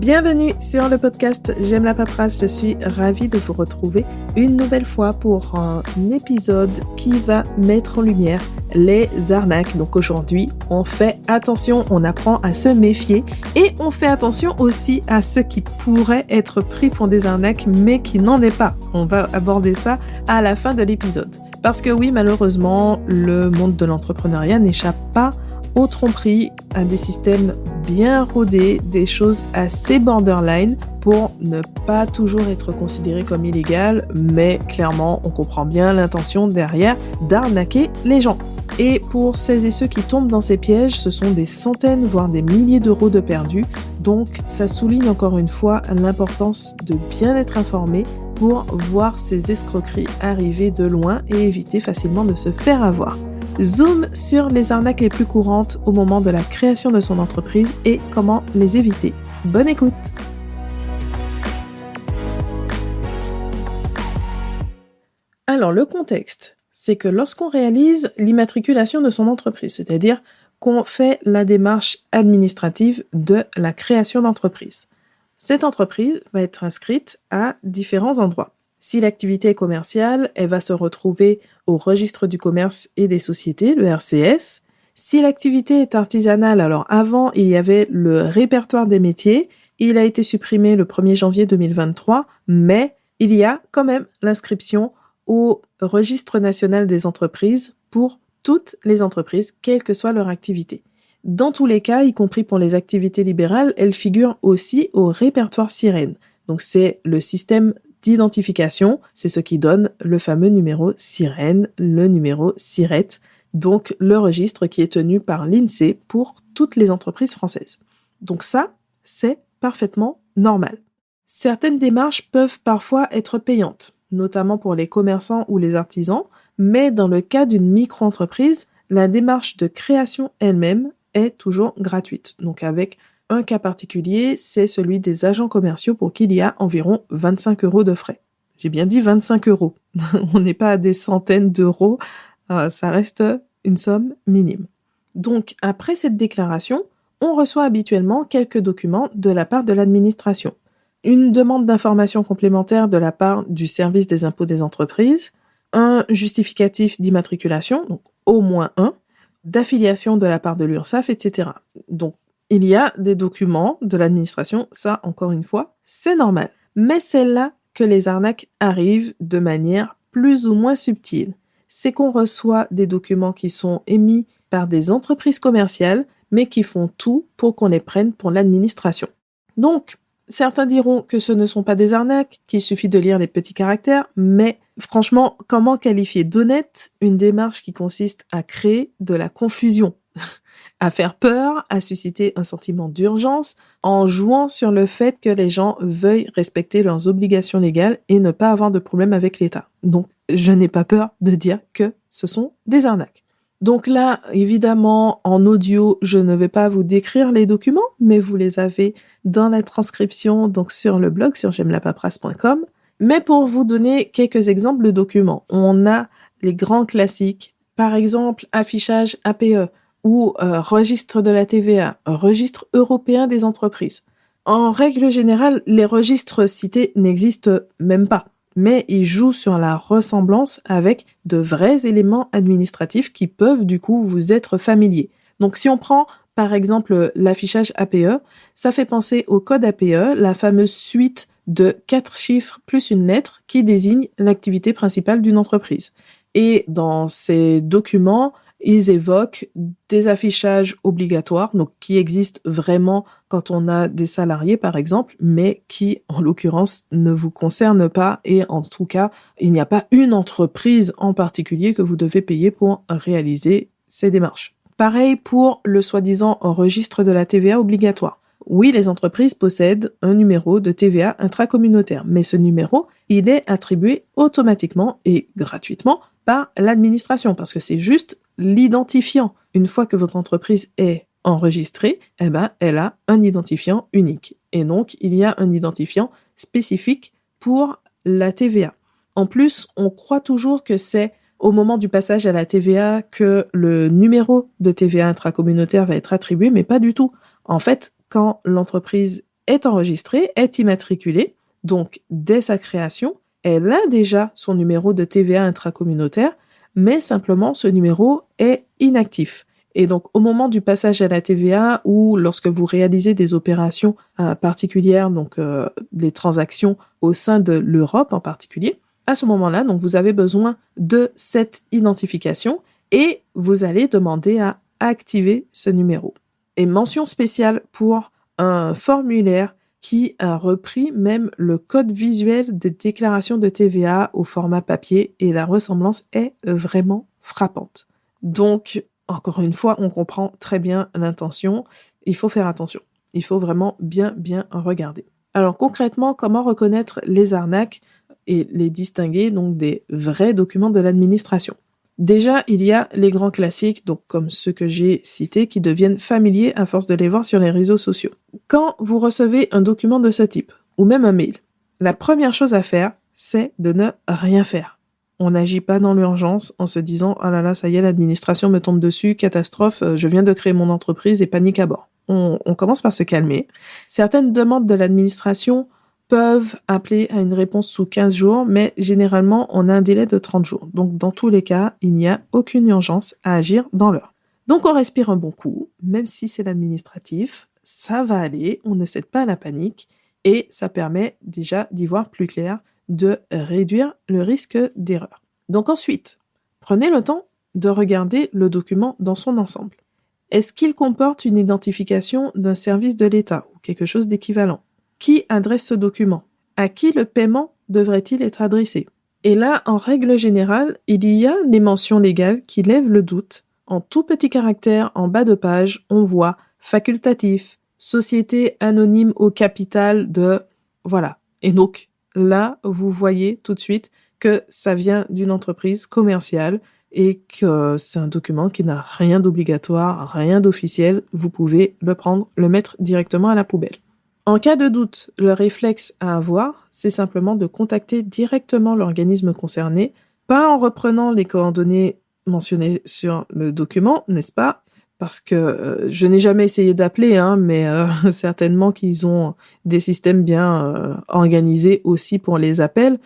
Bienvenue sur le podcast J'aime la paperasse. Je suis ravie de vous retrouver une nouvelle fois pour un épisode qui va mettre en lumière les arnaques. Donc aujourd'hui, on fait attention, on apprend à se méfier et on fait attention aussi à ceux qui pourraient être pris pour des arnaques mais qui n'en est pas. On va aborder ça à la fin de l'épisode. Parce que oui, malheureusement, le monde de l'entrepreneuriat n'échappe pas aux tromperies, à des systèmes bien rodés, des choses assez borderline pour ne pas toujours être considéré comme illégal, mais clairement, on comprend bien l'intention derrière d'arnaquer les gens. Et pour celles et ceux qui tombent dans ces pièges, ce sont des centaines, voire des milliers d'euros de perdus. Donc, ça souligne encore une fois l'importance de bien être informé pour voir ces escroqueries arriver de loin et éviter facilement de se faire avoir. Zoom sur les arnaques les plus courantes au moment de la création de son entreprise et comment les éviter. Bonne écoute! Alors, le contexte, c'est que lorsqu'on réalise l'immatriculation de son entreprise, c'est-à-dire qu'on fait la démarche administrative de la création d'entreprise, cette entreprise va être inscrite à différents endroits. Si l'activité est commerciale, elle va se retrouver au registre du commerce et des sociétés, le RCS. Si l'activité est artisanale, alors avant, il y avait le répertoire des métiers. Il a été supprimé le 1er janvier 2023, mais il y a quand même l'inscription au registre national des entreprises pour toutes les entreprises, quelle que soit leur activité. Dans tous les cas, y compris pour les activités libérales, elles figurent aussi au répertoire SIREN. Donc c'est le système d'identification, c'est ce qui donne le fameux numéro SIREN, le numéro SIRET, donc le registre qui est tenu par l'INSEE pour toutes les entreprises françaises. Donc ça, c'est parfaitement normal. Certaines démarches peuvent parfois être payantes, notamment pour les commerçants ou les artisans, mais dans le cas d'une micro-entreprise, la démarche de création elle-même est toujours gratuite, donc avec un cas particulier, c'est celui des agents commerciaux pour qui il y a environ 25 € de frais. J'ai bien dit 25 €. On n'est pas à des centaines d'euros, ça reste une somme minime. Donc, après cette déclaration, on reçoit habituellement quelques documents de la part de l'administration. Une demande d'information complémentaire de la part du service des impôts des entreprises, un justificatif d'immatriculation, donc au moins un, d'affiliation de la part de l'URSSAF, etc. Donc, il y a des documents de l'administration, ça, encore une fois, c'est normal. Mais c'est là que les arnaques arrivent de manière plus ou moins subtile. C'est qu'on reçoit des documents qui sont émis par des entreprises commerciales, mais qui font tout pour qu'on les prenne pour l'administration. Donc, certains diront que ce ne sont pas des arnaques, qu'il suffit de lire les petits caractères, mais franchement, comment qualifier d'honnête une démarche qui consiste à créer de la confusion ? À faire peur, à susciter un sentiment d'urgence, en jouant sur le fait que les gens veuillent respecter leurs obligations légales et ne pas avoir de problème avec l'État. Donc, je n'ai pas peur de dire que ce sont des arnaques. Donc là, évidemment, en audio, je ne vais pas vous décrire les documents, mais vous les avez dans la transcription, donc sur le blog, sur j'aime-la-paperasse.com. Mais pour vous donner quelques exemples de documents, on a les grands classiques, par exemple, affichage APE, ou registre de la TVA, registre européen des entreprises. En règle générale, les registres cités n'existent même pas, mais ils jouent sur la ressemblance avec de vrais éléments administratifs qui peuvent du coup vous être familiers. Donc si on prend par exemple l'affichage APE, ça fait penser au code APE, la fameuse suite de 4 chiffres plus une lettre qui désigne l'activité principale d'une entreprise. Et dans ces documents, ils évoquent des affichages obligatoires, donc qui existent vraiment quand on a des salariés par exemple, mais qui en l'occurrence ne vous concernent pas et en tout cas, il n'y a pas une entreprise en particulier que vous devez payer pour réaliser ces démarches. Pareil pour le soi-disant registre de la TVA obligatoire. Oui, les entreprises possèdent un numéro de TVA intracommunautaire, mais ce numéro, il est attribué automatiquement et gratuitement par l'administration, parce que c'est juste l'identifiant. Une fois que votre entreprise est enregistrée, elle a un identifiant unique. Et donc, il y a un identifiant spécifique pour la TVA. En plus, on croit toujours que c'est au moment du passage à la TVA que le numéro de TVA intracommunautaire va être attribué, mais pas du tout. En fait, quand l'entreprise est enregistrée, est immatriculée. Donc, dès sa création, elle a déjà son numéro de TVA intracommunautaire, mais simplement ce numéro est inactif. Et donc, au moment du passage à la TVA ou lorsque vous réalisez des opérations particulières, donc des transactions au sein de l'Europe en particulier, à ce moment-là, donc vous avez besoin de cette identification et vous allez demander à activer ce numéro. Et mention spéciale pour un formulaire qui a repris même le code visuel des déclarations de TVA au format papier et la ressemblance est vraiment frappante. Donc, encore une fois, on comprend très bien l'intention. Il faut faire attention. Il faut vraiment bien regarder. Alors concrètement, comment reconnaître les arnaques et les distinguer donc des vrais documents de l'administration? Déjà, il y a les grands classiques, donc comme ceux que j'ai cités, qui deviennent familiers à force de les voir sur les réseaux sociaux. Quand vous recevez un document de ce type, ou même un mail, la première chose à faire, c'est de ne rien faire. On n'agit pas dans l'urgence en se disant « Ah là là, ça y est, l'administration me tombe dessus, catastrophe, je viens de créer mon entreprise et panique à bord ». On commence par se calmer. Certaines demandes de l'administration peuvent appeler à une réponse sous 15 jours, mais généralement, on a un délai de 30 jours. Donc, dans tous les cas, il n'y a aucune urgence à agir dans l'heure. Donc, on respire un bon coup, même si c'est l'administratif, ça va aller, on ne cède pas à la panique, et ça permet déjà d'y voir plus clair, de réduire le risque d'erreur. Donc ensuite, prenez le temps de regarder le document dans son ensemble. Est-ce qu'il comporte une identification d'un service de l'État ou quelque chose d'équivalent? Qui adresse ce document? À qui le paiement devrait-il être adressé? Et là, en règle générale, il y a les mentions légales qui lèvent le doute. En tout petit caractère, en bas de page, on voit facultatif, société anonyme au capital de... Voilà. Et donc, là, vous voyez tout de suite que ça vient d'une entreprise commerciale et que c'est un document qui n'a rien d'obligatoire, rien d'officiel. Vous pouvez le prendre, le mettre directement à la poubelle. En cas de doute, le réflexe à avoir, c'est simplement de contacter directement l'organisme concerné, pas en reprenant les coordonnées mentionnées sur le document, n'est-ce pas? Parce que je n'ai jamais essayé d'appeler, mais certainement qu'ils ont des systèmes bien organisés aussi pour les appels.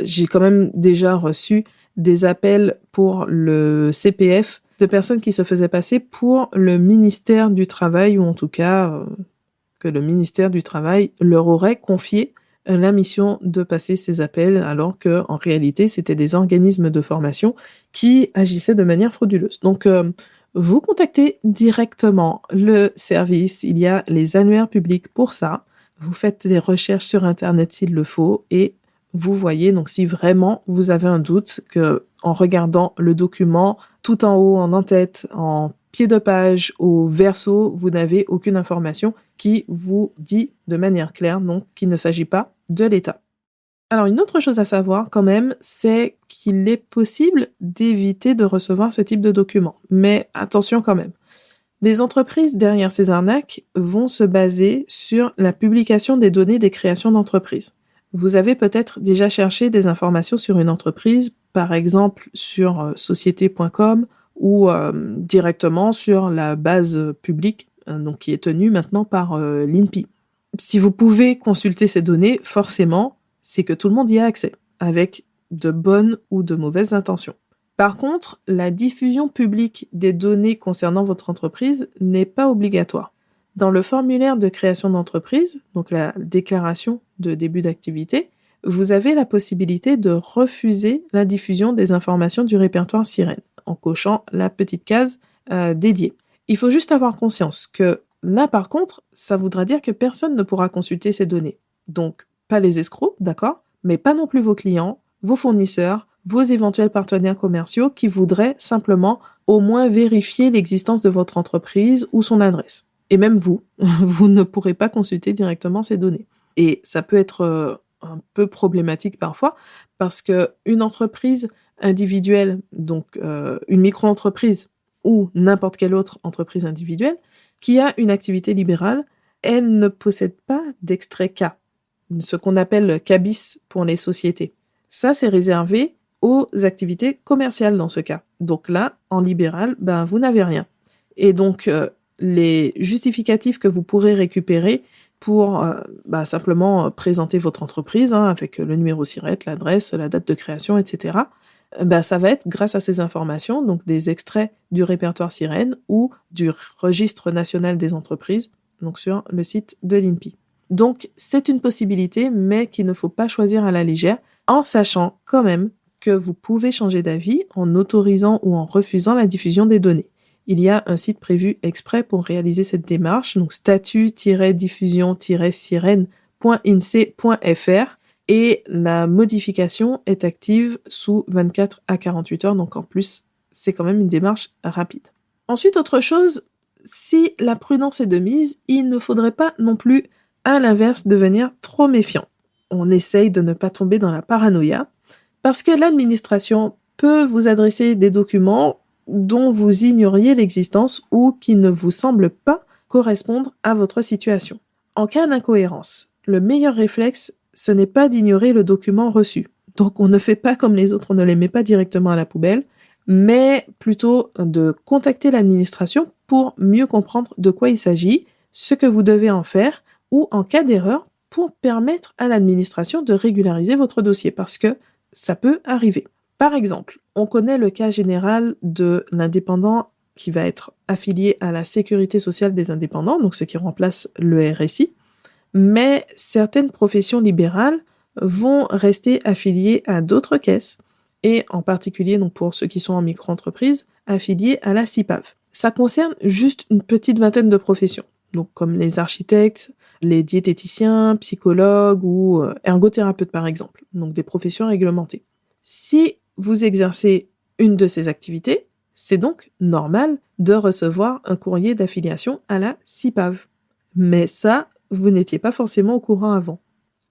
J'ai quand même déjà reçu des appels pour le CPF de personnes qui se faisaient passer pour le ministère du Travail, ou en tout cas que le ministère du Travail leur aurait confié la mission de passer ces appels, alors que en réalité, c'était des organismes de formation qui agissaient de manière frauduleuse. Donc, vous contactez directement le service, il y a les annuaires publics pour ça, vous faites des recherches sur Internet s'il le faut, et vous voyez, donc si vraiment vous avez un doute, que en regardant le document tout en haut, en en-tête, en pied de page, au verso, vous n'avez aucune information qui vous dit de manière claire, donc qu'il ne s'agit pas de l'État. Alors, une autre chose à savoir quand même, c'est qu'il est possible d'éviter de recevoir ce type de document. Mais attention quand même. Les entreprises derrière ces arnaques vont se baser sur la publication des données des créations d'entreprises. Vous avez peut-être déjà cherché des informations sur une entreprise, par exemple sur société.com ou directement sur la base publique, donc qui est tenue maintenant par l'INPI. Si vous pouvez consulter ces données, forcément, c'est que tout le monde y a accès, avec de bonnes ou de mauvaises intentions. Par contre, la diffusion publique des données concernant votre entreprise n'est pas obligatoire. Dans le formulaire de création d'entreprise, donc la déclaration de début d'activité, vous avez la possibilité de refuser la diffusion des informations du répertoire Sirène, en cochant la petite case dédiée. Il faut juste avoir conscience que là, par contre, ça voudra dire que personne ne pourra consulter ces données. Donc, pas les escrocs, d'accord, mais pas non plus vos clients, vos fournisseurs, vos éventuels partenaires commerciaux qui voudraient simplement au moins vérifier l'existence de votre entreprise ou son adresse. Et même vous, vous ne pourrez pas consulter directement ces données. Et ça peut être un peu problématique parfois, parce qu'une entreprise individuelle, donc une micro-entreprise ou n'importe quelle autre entreprise individuelle, qui a une activité libérale, elle ne possède pas d'extrait K, ce qu'on appelle le CABIS pour les sociétés. Ça, c'est réservé aux activités commerciales dans ce cas. Donc là, en libéral, vous n'avez rien. Et donc, les justificatifs que vous pourrez récupérer pour simplement présenter votre entreprise avec le numéro SIRET, l'adresse, la date de création, etc. Ça va être grâce à ces informations, donc des extraits du répertoire Sirène ou du registre national des entreprises, donc sur le site de l'INPI. Donc c'est une possibilité, mais qu'il ne faut pas choisir à la légère, en sachant quand même que vous pouvez changer d'avis en autorisant ou en refusant la diffusion des données. Il y a un site prévu exprès pour réaliser cette démarche, donc statut-diffusion-sirène.insee.fr, et la modification est active sous 24 à 48 heures, donc en plus, c'est quand même une démarche rapide. Ensuite, autre chose, si la prudence est de mise, il ne faudrait pas non plus, à l'inverse, devenir trop méfiant. On essaye de ne pas tomber dans la paranoïa, parce que l'administration peut vous adresser des documents dont vous ignoriez l'existence ou qui ne vous semblent pas correspondre à votre situation. En cas d'incohérence, le meilleur réflexe, ce n'est pas d'ignorer le document reçu. Donc on ne fait pas comme les autres, on ne les met pas directement à la poubelle, mais plutôt de contacter l'administration pour mieux comprendre de quoi il s'agit, ce que vous devez en faire, ou en cas d'erreur, pour permettre à l'administration de régulariser votre dossier, parce que ça peut arriver. Par exemple, on connaît le cas général de l'indépendant qui va être affilié à la Sécurité sociale des indépendants, donc ce qui remplace le RSI, mais certaines professions libérales vont rester affiliées à d'autres caisses, et en particulier, donc pour ceux qui sont en micro-entreprise, affiliés à la CIPAV. Ça concerne juste une petite vingtaine de professions, donc comme les architectes, les diététiciens, psychologues ou ergothérapeutes par exemple, donc des professions réglementées. Si vous exercez une de ces activités, c'est donc normal de recevoir un courrier d'affiliation à la CIPAV. Mais ça, vous n'étiez pas forcément au courant avant.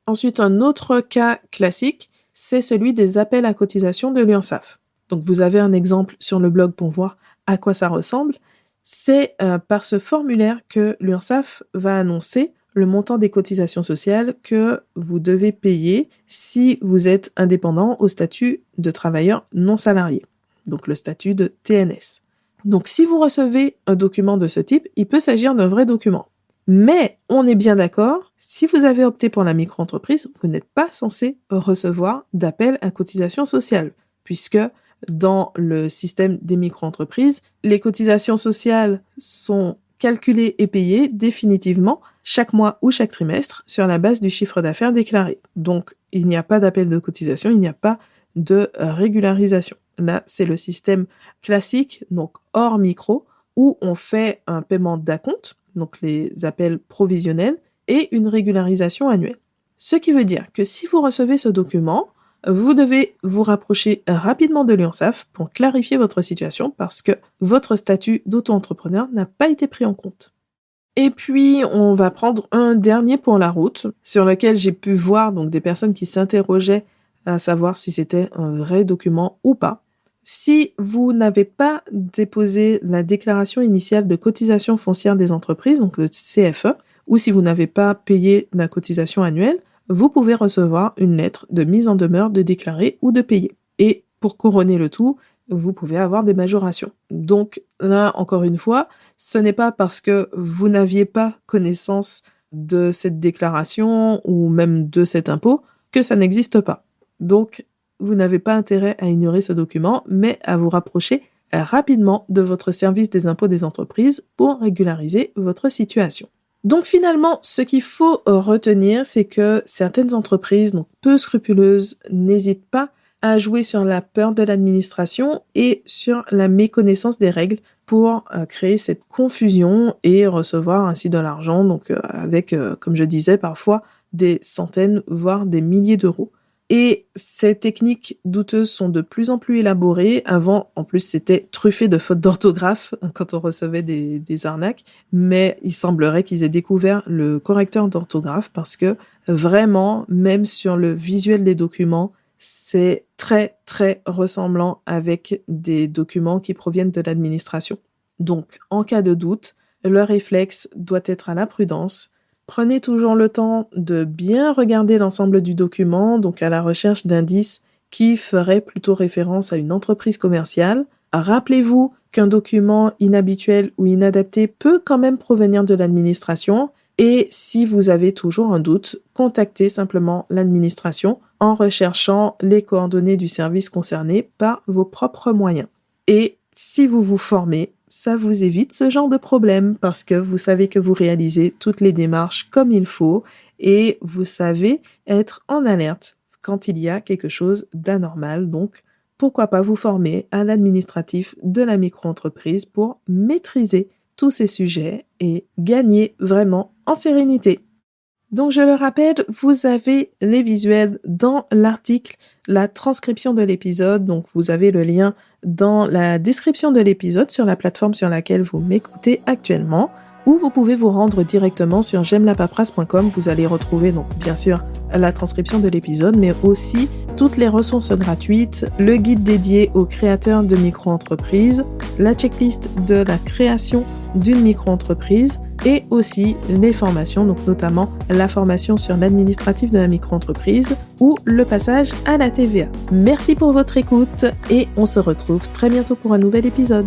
Ensuite, un autre cas classique, c'est celui des appels à cotisation de l'URSSAF. Donc vous avez un exemple sur le blog pour voir à quoi ça ressemble. C'est par ce formulaire que l'URSSAF va annoncer le montant des cotisations sociales que vous devez payer si vous êtes indépendant au statut de travailleur non salarié, donc le statut de TNS. Donc si vous recevez un document de ce type, il peut s'agir d'un vrai document. Mais on est bien d'accord, si vous avez opté pour la micro-entreprise, vous n'êtes pas censé recevoir d'appel à cotisation sociale, puisque dans le système des micro-entreprises, les cotisations sociales sont calculées et payées définitivement chaque mois ou chaque trimestre sur la base du chiffre d'affaires déclaré. Donc, il n'y a pas d'appel de cotisation, il n'y a pas de régularisation. Là, c'est le système classique, donc hors micro, où on fait un paiement d'acompte, donc les appels provisionnels, et une régularisation annuelle. Ce qui veut dire que si vous recevez ce document, vous devez vous rapprocher rapidement de l'URSSAF pour clarifier votre situation parce que votre statut d'auto-entrepreneur n'a pas été pris en compte. Et puis, on va prendre un dernier pour la route, sur lequel j'ai pu voir donc des personnes qui s'interrogeaient à savoir si c'était un vrai document ou pas. Si vous n'avez pas déposé la déclaration initiale de cotisation foncière des entreprises, donc le CFE, ou si vous n'avez pas payé la cotisation annuelle, vous pouvez recevoir une lettre de mise en demeure de déclarer ou de payer. Et pour couronner le tout, vous pouvez avoir des majorations. Donc là, encore une fois, ce n'est pas parce que vous n'aviez pas connaissance de cette déclaration ou même de cet impôt que ça n'existe pas. Donc, vous n'avez pas intérêt à ignorer ce document, mais à vous rapprocher rapidement de votre service des impôts des entreprises pour régulariser votre situation. Donc finalement, ce qu'il faut retenir, c'est que certaines entreprises, donc peu scrupuleuses, n'hésitent pas à jouer sur la peur de l'administration et sur la méconnaissance des règles pour créer cette confusion et recevoir ainsi de l'argent, donc avec, comme je disais, parfois des centaines, voire des milliers d'euros. Et ces techniques douteuses sont de plus en plus élaborées. Avant, en plus, c'était truffé de fautes d'orthographe quand on recevait des arnaques. Mais il semblerait qu'ils aient découvert le correcteur d'orthographe parce que vraiment, même sur le visuel des documents, c'est très, très ressemblant avec des documents qui proviennent de l'administration. Donc, en cas de doute, le réflexe doit être à la prudence. Prenez toujours le temps de bien regarder l'ensemble du document, donc à la recherche d'indices qui feraient plutôt référence à une entreprise commerciale. Rappelez-vous qu'un document inhabituel ou inadapté peut quand même provenir de l'administration Et si vous avez toujours un doute, contactez simplement l'administration en recherchant les coordonnées du service concerné par vos propres moyens. Et si vous vous formez, ça vous évite ce genre de problème parce que vous savez que vous réalisez toutes les démarches comme il faut et vous savez être en alerte quand il y a quelque chose d'anormal. Donc, pourquoi pas vous former à l'administratif de la micro-entreprise pour maîtriser tous ces sujets et gagner vraiment en sérénité. Donc, je le rappelle, vous avez les visuels dans l'article, la transcription de l'épisode. Donc, vous avez le lien dans la description de l'épisode sur la plateforme sur laquelle vous m'écoutez actuellement. Ou vous pouvez vous rendre directement sur j'aime-la-paperasse.com. Vous allez retrouver donc bien sûr la transcription de l'épisode, mais aussi toutes les ressources gratuites, le guide dédié aux créateurs de micro-entreprises, la checklist de la création d'une micro-entreprise et aussi les formations, donc notamment la formation sur l'administratif de la micro-entreprise ou le passage à la TVA. Merci pour votre écoute et on se retrouve très bientôt pour un nouvel épisode.